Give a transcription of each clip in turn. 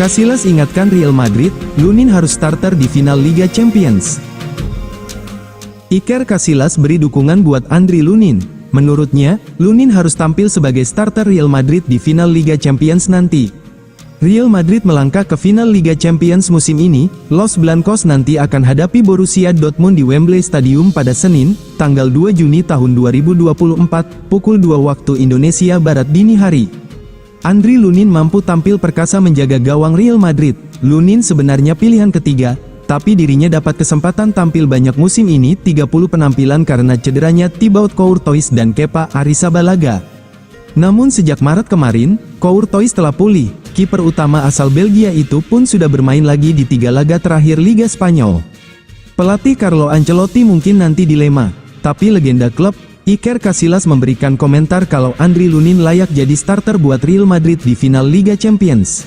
Casillas ingatkan Real Madrid, Lunin harus starter di final Liga Champions. Iker Casillas beri dukungan buat Andriy Lunin. Menurutnya, Lunin harus tampil sebagai starter Real Madrid di final Liga Champions nanti. Real Madrid melangkah ke final Liga Champions musim ini. Los Blancos nanti akan hadapi Borussia Dortmund di Wembley Stadium pada Senin, tanggal 2 Juni tahun 2024, pukul 2 waktu Indonesia Barat dini hari. Andriy Lunin mampu tampil perkasa menjaga gawang Real Madrid. Lunin sebenarnya pilihan ketiga, tapi dirinya dapat kesempatan tampil banyak musim ini, 30 penampilan karena cederanya Thibaut Courtois dan Kepa Arrizabalaga. Namun sejak Maret kemarin, Courtois telah pulih. Kiper utama asal Belgia itu pun sudah bermain lagi di 3 laga terakhir Liga Spanyol. Pelatih Carlo Ancelotti mungkin nanti dilema, tapi legenda klub, Iker Casillas memberikan komentar kalau Andriy Lunin layak jadi starter buat Real Madrid di final Liga Champions.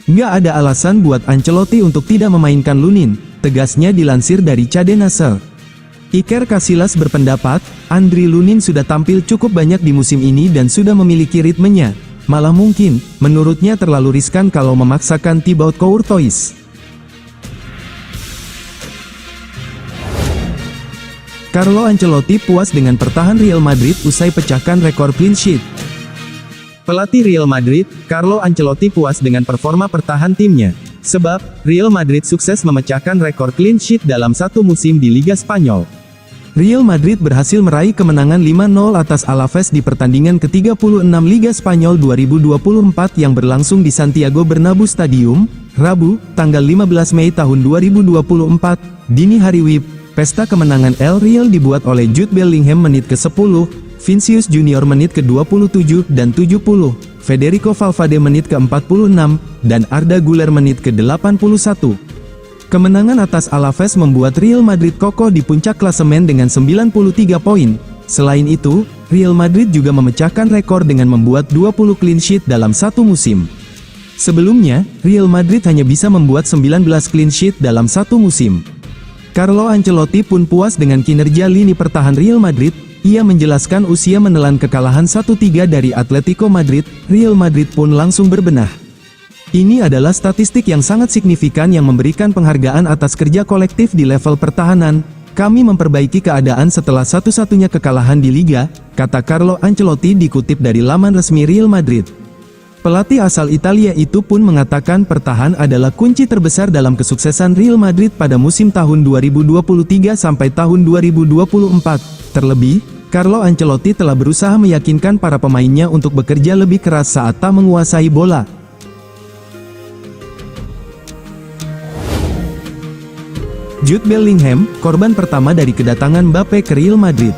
Nggak ada alasan buat Ancelotti untuk tidak memainkan Lunin, tegasnya dilansir dari Cadena Nasr. Iker Casillas berpendapat, Andriy Lunin sudah tampil cukup banyak di musim ini dan sudah memiliki ritmenya. Malah mungkin, menurutnya terlalu riskan kalau memaksakan Thibaut Courtois. Carlo Ancelotti puas dengan pertahanan Real Madrid usai pecahkan rekor clean sheet. Pelatih Real Madrid, Carlo Ancelotti puas dengan performa pertahanan timnya. Sebab, Real Madrid sukses memecahkan rekor clean sheet dalam satu musim di Liga Spanyol. Real Madrid berhasil meraih kemenangan 5-0 atas Alaves di pertandingan ke-36 Liga Spanyol 2024 yang berlangsung di Santiago Bernabéu Stadium, Rabu, tanggal 15 Mei tahun 2024, dini hari WIB. Pesta kemenangan El Real dibuat oleh Jude Bellingham menit ke-10, Vinicius Junior menit ke-27 dan 70, Federico Valverde menit ke-46, dan Arda Güler menit ke-81. Kemenangan atas Alaves membuat Real Madrid kokoh di puncak klasemen dengan 93 poin. Selain itu, Real Madrid juga memecahkan rekor dengan membuat 20 clean sheet dalam satu musim. Sebelumnya, Real Madrid hanya bisa membuat 19 clean sheet dalam satu musim. Carlo Ancelotti pun puas dengan kinerja lini pertahanan Real Madrid. Ia menjelaskan usia menelan kekalahan 1-3 dari Atletico Madrid, Real Madrid pun langsung berbenah. Ini adalah statistik yang sangat signifikan yang memberikan penghargaan atas kerja kolektif di level pertahanan. Kami memperbaiki keadaan setelah satu-satunya kekalahan di Liga, kata Carlo Ancelotti dikutip dari laman resmi Real Madrid. Pelatih asal Italia itu pun mengatakan pertahanan adalah kunci terbesar dalam kesuksesan Real Madrid pada musim tahun 2023 sampai tahun 2024. Terlebih, Carlo Ancelotti telah berusaha meyakinkan para pemainnya untuk bekerja lebih keras saat tak menguasai bola. Jude Bellingham, korban pertama dari kedatangan Mbappe ke Real Madrid.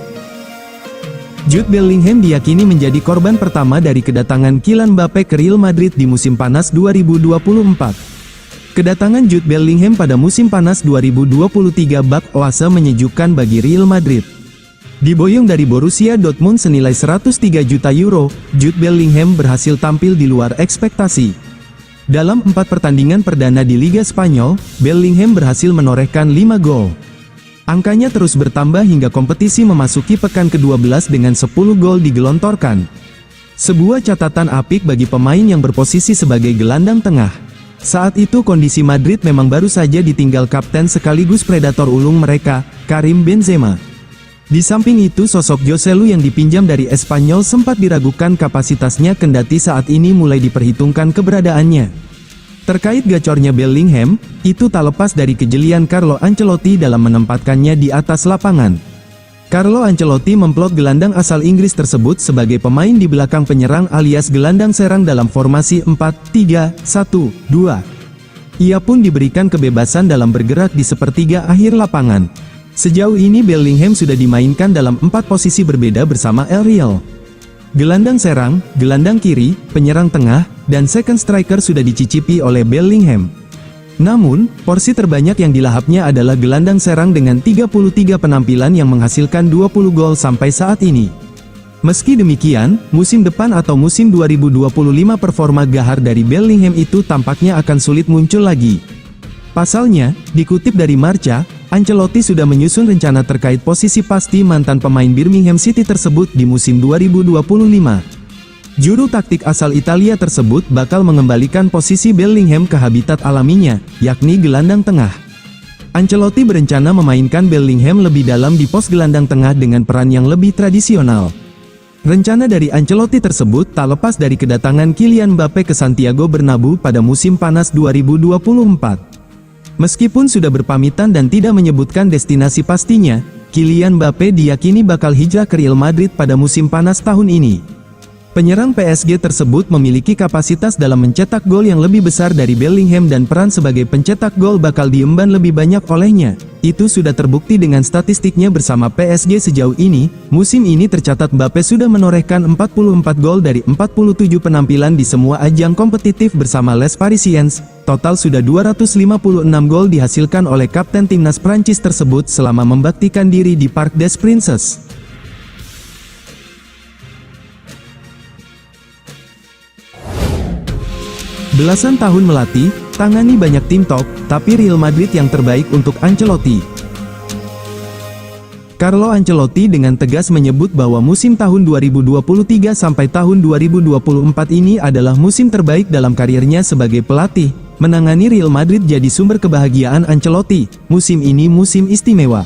Jude Bellingham diyakini menjadi korban pertama dari kedatangan Kylian Mbappe ke Real Madrid di musim panas 2024. Kedatangan Jude Bellingham pada musim panas 2023 bak oase menyejukkan bagi Real Madrid. Diboyong dari Borussia Dortmund senilai 103 juta euro, Jude Bellingham berhasil tampil di luar ekspektasi. Dalam 4 pertandingan perdana di Liga Spanyol, Bellingham berhasil menorehkan 5 gol. Angkanya terus bertambah hingga kompetisi memasuki pekan ke-12 dengan 10 gol digelontorkan. Sebuah catatan apik bagi pemain yang berposisi sebagai gelandang tengah. Saat itu kondisi Madrid memang baru saja ditinggal kapten sekaligus predator ulung mereka, Karim Benzema. Di samping itu sosok Joselu yang dipinjam dari Espanyol sempat diragukan kapasitasnya kendati saat ini mulai diperhitungkan keberadaannya. Terkait gacornya Bellingham, itu tak lepas dari kejelian Carlo Ancelotti dalam menempatkannya di atas lapangan. Carlo Ancelotti memplot gelandang asal Inggris tersebut sebagai pemain di belakang penyerang alias gelandang serang dalam formasi 4-3-1-2. Ia pun diberikan kebebasan dalam bergerak di sepertiga akhir lapangan. Sejauh ini Bellingham sudah dimainkan dalam 4 posisi berbeda bersama El Real. Gelandang serang, gelandang kiri, penyerang tengah, dan second striker sudah dicicipi oleh Bellingham. Namun, porsi terbanyak yang dilahapnya adalah gelandang serang dengan 33 penampilan yang menghasilkan 20 gol sampai saat ini. Meski demikian, musim depan atau musim 2025 performa gahar dari Bellingham itu tampaknya akan sulit muncul lagi. Pasalnya, dikutip dari Marca, Ancelotti sudah menyusun rencana terkait posisi pasti mantan pemain Birmingham City tersebut di musim 2025. Juru taktik asal Italia tersebut bakal mengembalikan posisi Bellingham ke habitat alaminya, yakni gelandang tengah. Ancelotti berencana memainkan Bellingham lebih dalam di pos gelandang tengah dengan peran yang lebih tradisional. Rencana dari Ancelotti tersebut tak lepas dari kedatangan Kylian Mbappe ke Santiago Bernabeu pada musim panas 2024. Meskipun sudah berpamitan dan tidak menyebutkan destinasi pastinya, Kylian Mbappe diyakini bakal hijrah ke Real Madrid pada musim panas tahun ini. Penyerang PSG tersebut memiliki kapasitas dalam mencetak gol yang lebih besar dari Bellingham dan peran sebagai pencetak gol bakal diemban lebih banyak olehnya. Itu sudah terbukti dengan statistiknya bersama PSG sejauh ini. Musim ini tercatat Mbappe sudah menorehkan 44 gol dari 47 penampilan di semua ajang kompetitif bersama Les Parisiens. Total sudah 256 gol dihasilkan oleh kapten timnas Prancis tersebut selama membaktikan diri di Parc des Princes. Belasan tahun melatih, tangani banyak tim top, tapi Real Madrid yang terbaik untuk Ancelotti. Carlo Ancelotti dengan tegas menyebut bahwa musim tahun 2023 sampai tahun 2024 ini adalah musim terbaik dalam karirnya sebagai pelatih. Menangani Real Madrid jadi sumber kebahagiaan Ancelotti. Musim ini musim istimewa.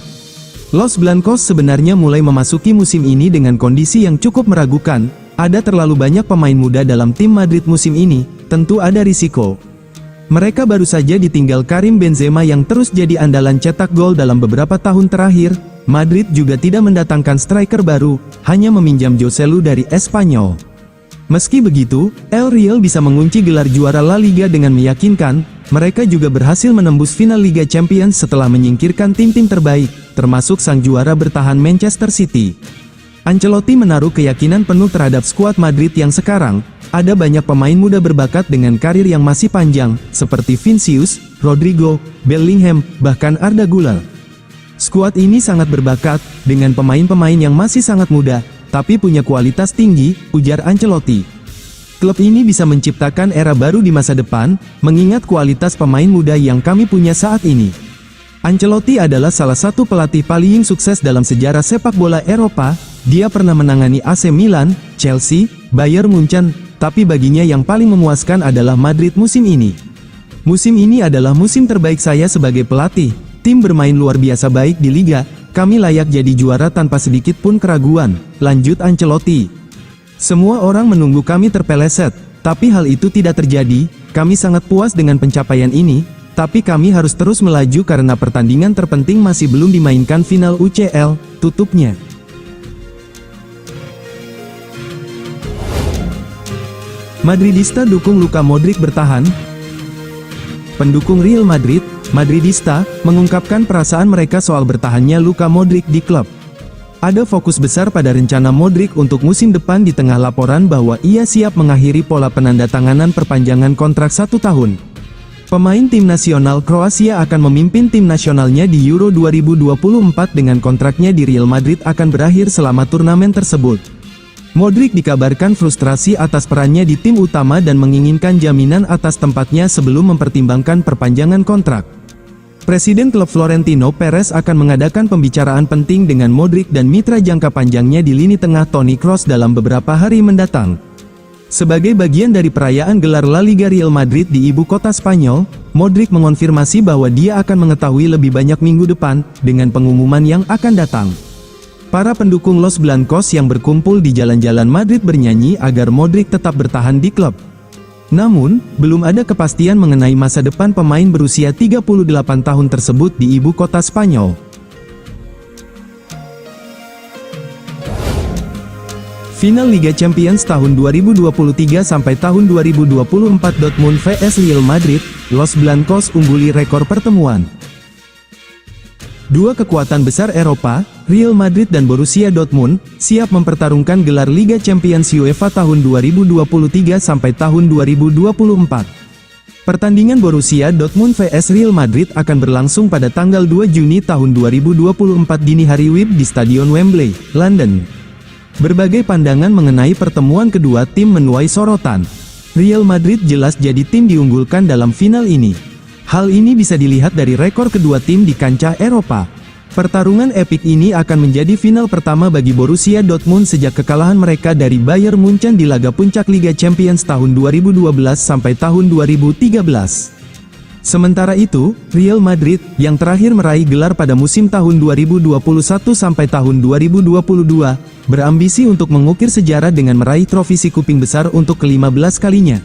Los Blancos sebenarnya mulai memasuki musim ini dengan kondisi yang cukup meragukan. Ada terlalu banyak pemain muda dalam tim Madrid musim ini, tentu ada risiko. Mereka baru saja ditinggal Karim Benzema yang terus jadi andalan cetak gol dalam beberapa tahun terakhir. Madrid juga tidak mendatangkan striker baru, hanya meminjam Joselu dari Espanyol. Meski begitu, El Real bisa mengunci gelar juara La Liga dengan meyakinkan. Mereka juga berhasil menembus final Liga Champions setelah menyingkirkan tim-tim terbaik, termasuk sang juara bertahan Manchester City. Ancelotti menaruh keyakinan penuh terhadap skuad Madrid yang sekarang. Ada banyak pemain muda berbakat dengan karir yang masih panjang, seperti Vinicius, Rodrigo, Bellingham, bahkan Arda Güler. Skuad ini sangat berbakat, dengan pemain-pemain yang masih sangat muda, tapi punya kualitas tinggi, ujar Ancelotti. Klub ini bisa menciptakan era baru di masa depan, mengingat kualitas pemain muda yang kami punya saat ini. Ancelotti adalah salah satu pelatih paling sukses dalam sejarah sepak bola Eropa. Dia pernah menangani AC Milan, Chelsea, Bayern Munchen, tapi baginya yang paling memuaskan adalah Madrid musim ini. Musim ini adalah musim terbaik saya sebagai pelatih. Tim bermain luar biasa baik di Liga, kami layak jadi juara tanpa sedikit pun keraguan, lanjut Ancelotti. Semua orang menunggu kami terpeleset, tapi hal itu tidak terjadi. Kami sangat puas dengan pencapaian ini, tapi kami harus terus melaju karena pertandingan terpenting masih belum dimainkan final UCL, tutupnya. Madridista dukung Luka Modric bertahan. Pendukung Real Madrid, Madridista, mengungkapkan perasaan mereka soal bertahannya Luka Modric di klub. Ada fokus besar pada rencana Modric untuk musim depan di tengah laporan bahwa ia siap mengakhiri pola penandatanganan perpanjangan kontrak 1 tahun. Pemain tim nasional Kroasia akan memimpin tim nasionalnya di Euro 2024 dengan kontraknya di Real Madrid akan berakhir selama turnamen tersebut. Modric dikabarkan frustrasi atas perannya di tim utama dan menginginkan jaminan atas tempatnya sebelum mempertimbangkan perpanjangan kontrak. Presiden klub Florentino Perez akan mengadakan pembicaraan penting dengan Modric dan mitra jangka panjangnya di lini tengah Toni Kroos dalam beberapa hari mendatang. Sebagai bagian dari perayaan gelar La Liga Real Madrid di ibu kota Spanyol, Modric mengonfirmasi bahwa dia akan mengetahui lebih banyak minggu depan, dengan pengumuman yang akan datang. Para pendukung Los Blancos yang berkumpul di jalan-jalan Madrid bernyanyi agar Modric tetap bertahan di klub. Namun, belum ada kepastian mengenai masa depan pemain berusia 38 tahun tersebut di ibu kota Spanyol. Final Liga Champions tahun 2023 sampai tahun 2024 Dortmund vs Real Madrid, Los Blancos ungguli rekor pertemuan. Dua kekuatan besar Eropa, Real Madrid dan Borussia Dortmund, siap mempertarungkan gelar Liga Champions UEFA tahun 2023 sampai tahun 2024. Pertandingan Borussia Dortmund vs Real Madrid akan berlangsung pada tanggal 2 Juni tahun 2024 dini hari WIB di Stadion Wembley, London. Berbagai pandangan mengenai pertemuan kedua tim menuai sorotan. Real Madrid jelas jadi tim diunggulkan dalam final ini. Hal ini bisa dilihat dari rekor kedua tim di kancah Eropa. Pertarungan epik ini akan menjadi final pertama bagi Borussia Dortmund sejak kekalahan mereka dari Bayern Munchen di laga puncak Liga Champions tahun 2012 sampai tahun 2013. Sementara itu, Real Madrid, yang terakhir meraih gelar pada musim tahun 2021 sampai tahun 2022, berambisi untuk mengukir sejarah dengan meraih trofi si kuping besar untuk ke-15 kalinya.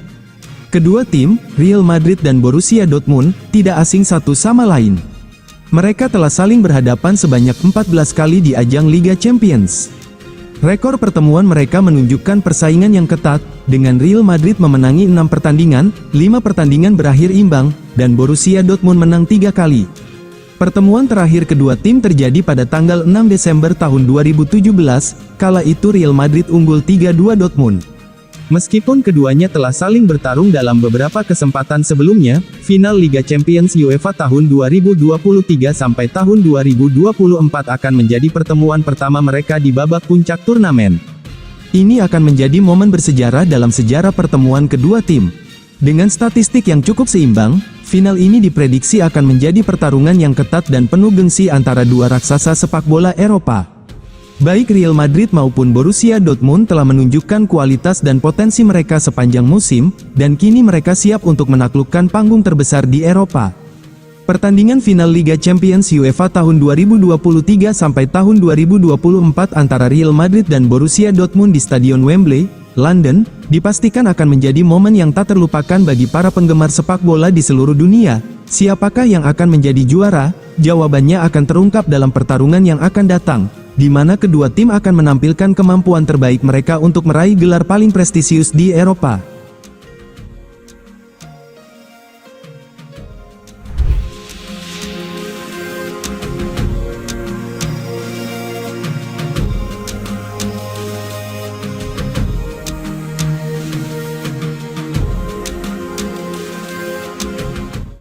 Kedua tim, Real Madrid dan Borussia Dortmund, tidak asing satu sama lain. Mereka telah saling berhadapan sebanyak 14 kali di ajang Liga Champions. Rekor pertemuan mereka menunjukkan persaingan yang ketat, dengan Real Madrid memenangi 6 pertandingan, 5 pertandingan berakhir imbang, dan Borussia Dortmund menang 3 kali. Pertemuan terakhir kedua tim terjadi pada tanggal 6 Desember tahun 2017, kala itu Real Madrid unggul 3-2 Dortmund. Meskipun keduanya telah saling bertarung dalam beberapa kesempatan sebelumnya, final Liga Champions UEFA tahun 2023 sampai tahun 2024 akan menjadi pertemuan pertama mereka di babak puncak turnamen. Ini akan menjadi momen bersejarah dalam sejarah pertemuan kedua tim. Dengan statistik yang cukup seimbang, final ini diprediksi akan menjadi pertarungan yang ketat dan penuh gengsi antara dua raksasa sepak bola Eropa. Baik Real Madrid maupun Borussia Dortmund telah menunjukkan kualitas dan potensi mereka sepanjang musim, dan kini mereka siap untuk menaklukkan panggung terbesar di Eropa. Pertandingan final Liga Champions UEFA tahun 2023 sampai tahun 2024 antara Real Madrid dan Borussia Dortmund di Stadion Wembley, London, dipastikan akan menjadi momen yang tak terlupakan bagi para penggemar sepak bola di seluruh dunia. Siapakah yang akan menjadi juara? Jawabannya akan terungkap dalam pertarungan yang akan datang, di mana kedua tim akan menampilkan kemampuan terbaik mereka untuk meraih gelar paling prestisius di Eropa.